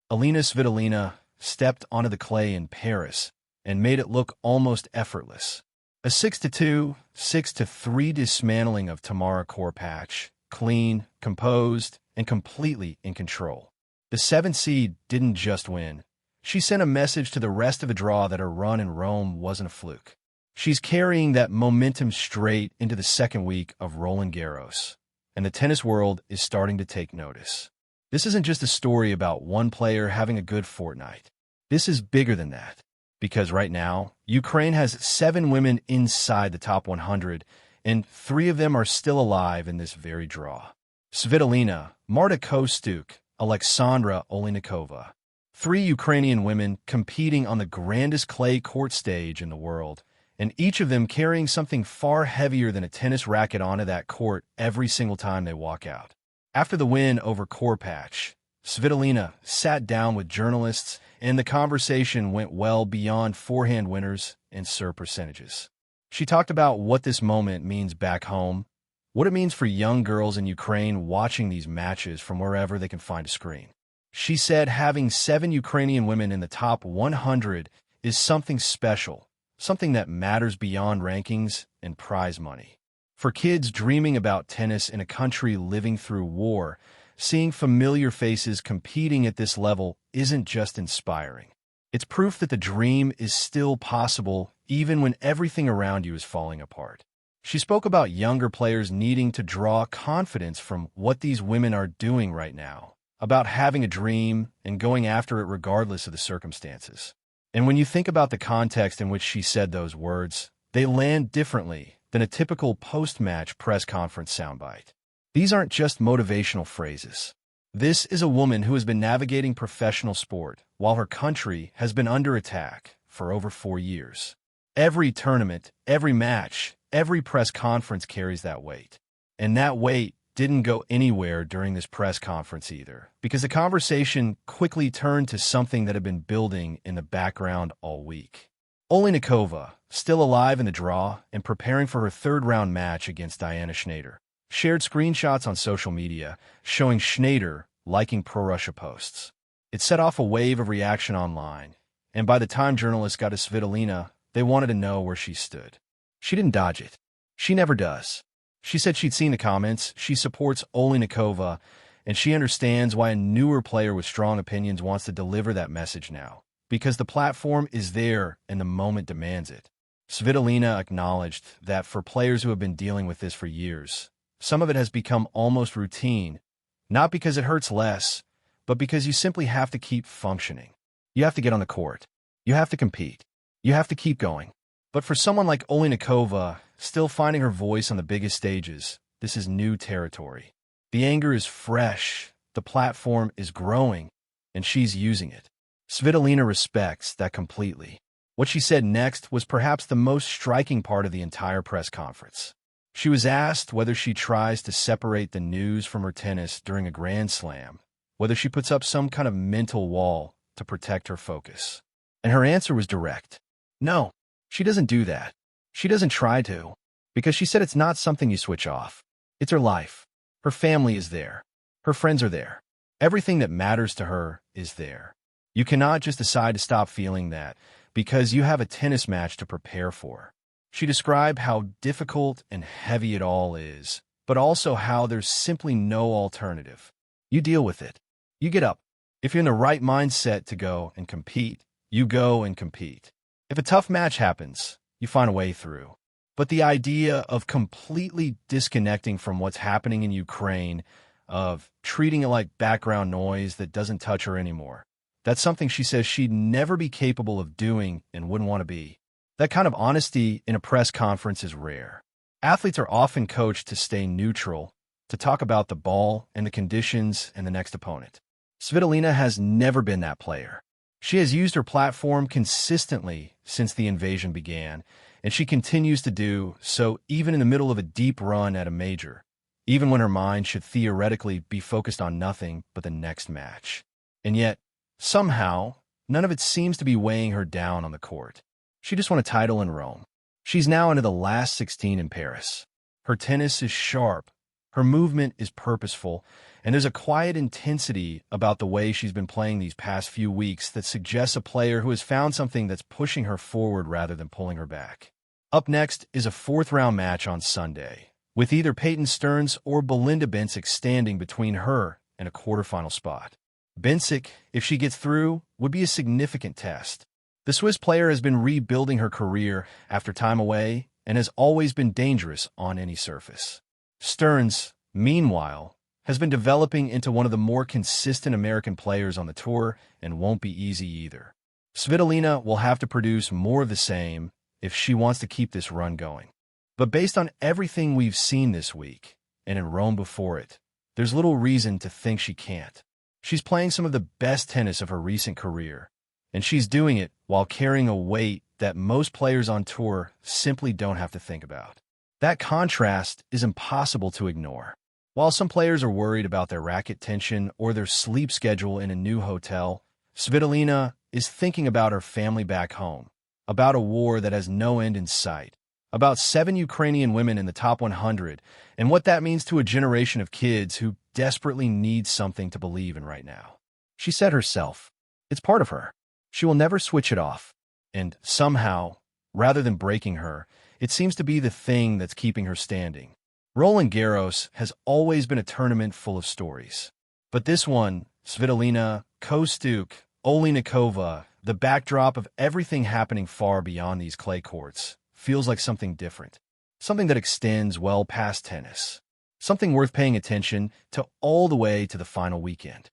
Elina Svitolina stepped onto the clay in Paris and made it look almost effortless. A 6-2, 6-3 dismantling of Tamara Korpatsch, clean, composed, and completely in control. The 7th seed didn't just win. She sent a message to the rest of the draw that her run in Rome wasn't a fluke. She's carrying that momentum straight into the second week of Roland Garros, and the tennis world is starting to take notice. This isn't just a story about one player having a good fortnight. This is bigger than that, because right now, Ukraine has 7 women inside the top 100, and 3 of them are still alive in this very draw. Svitolina, Marta Kostuk, Alexandra Olinikova. 3 Ukrainian women competing on the grandest clay court stage in the world, and each of them carrying something far heavier than a tennis racket onto that court every single time they walk out. After the win over Korpatsch, Svitolina sat down with journalists, and the conversation went well beyond forehand winners and serve percentages. She talked about what this moment means back home, what it means for young girls in Ukraine watching these matches from wherever they can find a screen. She said having 7 Ukrainian women in the top 100 is something special, something that matters beyond rankings and prize money. For kids dreaming about tennis in a country living through war, seeing familiar faces competing at this level isn't just inspiring. It's proof that the dream is still possible even when everything around you is falling apart. She spoke about younger players needing to draw confidence from what these women are doing right now, about having a dream and going after it regardless of the circumstances. And when you think about the context in which she said those words, they land differently than a typical post-match press conference soundbite. These aren't just motivational phrases. This is a woman who has been navigating professional sport while her country has been under attack for over 4 years. Every tournament, every match, every press conference carries that weight. And that weight didn't go anywhere during this press conference either, because the conversation quickly turned to something that had been building in the background all week. Olinikova, still alive in the draw and preparing for her 3rd-round match against Diana Schneider, shared screenshots on social media showing Schneider liking pro-Russia posts. It set off a wave of reaction online, and by the time journalists got to Svitolina, they wanted to know where she stood. She didn't dodge it. She never does. She said she'd seen the comments, she supports Olinikova, and she understands why a newer player with strong opinions wants to deliver that message now, because the platform is there and the moment demands it. Svitolina acknowledged that for players who have been dealing with this for years, some of it has become almost routine, not because it hurts less, but because you simply have to keep functioning. You have to get on the court. You have to compete. You have to keep going. But for someone like Olinikova, still finding her voice on the biggest stages, this is new territory. The anger is fresh, the platform is growing, and she's using it. Svitolina respects that completely. What she said next was perhaps the most striking part of the entire press conference. She was asked whether she tries to separate the news from her tennis during a Grand Slam, whether she puts up some kind of mental wall to protect her focus. And her answer was direct. No, she doesn't do that. She doesn't try to, because she said it's not something you switch off. It's her life. Her family is there. Her friends are there. Everything that matters to her is there. You cannot just decide to stop feeling that because you have a tennis match to prepare for. She described how difficult and heavy it all is, but also how there's simply no alternative. You deal with it. You get up. If you're in the right mindset to go and compete, you go and compete. If a tough match happens, you find a way through. But the idea of completely disconnecting from what's happening in Ukraine, of treating it like background noise that doesn't touch her anymore, that's something she says she'd never be capable of doing and wouldn't want to be. That kind of honesty in a press conference is rare. Athletes are often coached to stay neutral, to talk about the ball and the conditions and the next opponent. Svitolina has never been that player. She has used her platform consistently since the invasion began, and she continues to do so even in the middle of a deep run at a major, even when her mind should theoretically be focused on nothing but the next match. And yet, somehow, none of it seems to be weighing her down on the court. She just won a title in Rome. She's now into the last 16 in Paris. Her tennis is sharp. Her movement is purposeful, and there's a quiet intensity about the way she's been playing these past few weeks that suggests a player who has found something that's pushing her forward rather than pulling her back. Up next is a fourth-round match on Sunday, with either Peyton Stearns or Belinda Bencic standing between her and a quarterfinal spot. Bencic, if she gets through, would be a significant test. The Swiss player has been rebuilding her career after time away and has always been dangerous on any surface. Stearns, meanwhile, has been developing into one of the more consistent American players on the tour and won't be easy either. Svitolina will have to produce more of the same if she wants to keep this run going. But based on everything we've seen this week, and in Rome before it, there's little reason to think she can't. She's playing some of the best tennis of her recent career, and she's doing it while carrying a weight that most players on tour simply don't have to think about. That contrast is impossible to ignore. While some players are worried about their racket tension or their sleep schedule in a new hotel, Svitolina is thinking about her family back home, about a war that has no end in sight, about 7 Ukrainian women in the top 100, and what that means to a generation of kids who desperately need something to believe in right now. She said herself, it's part of her. She will never switch it off. And somehow, rather than breaking her, it seems to be the thing that's keeping her standing. Roland Garros has always been a tournament full of stories. But this one, Svitolina, Kostuk, Olinikova, the backdrop of everything happening far beyond these clay courts, feels like something different. Something that extends well past tennis. Something worth paying attention to all the way to the final weekend.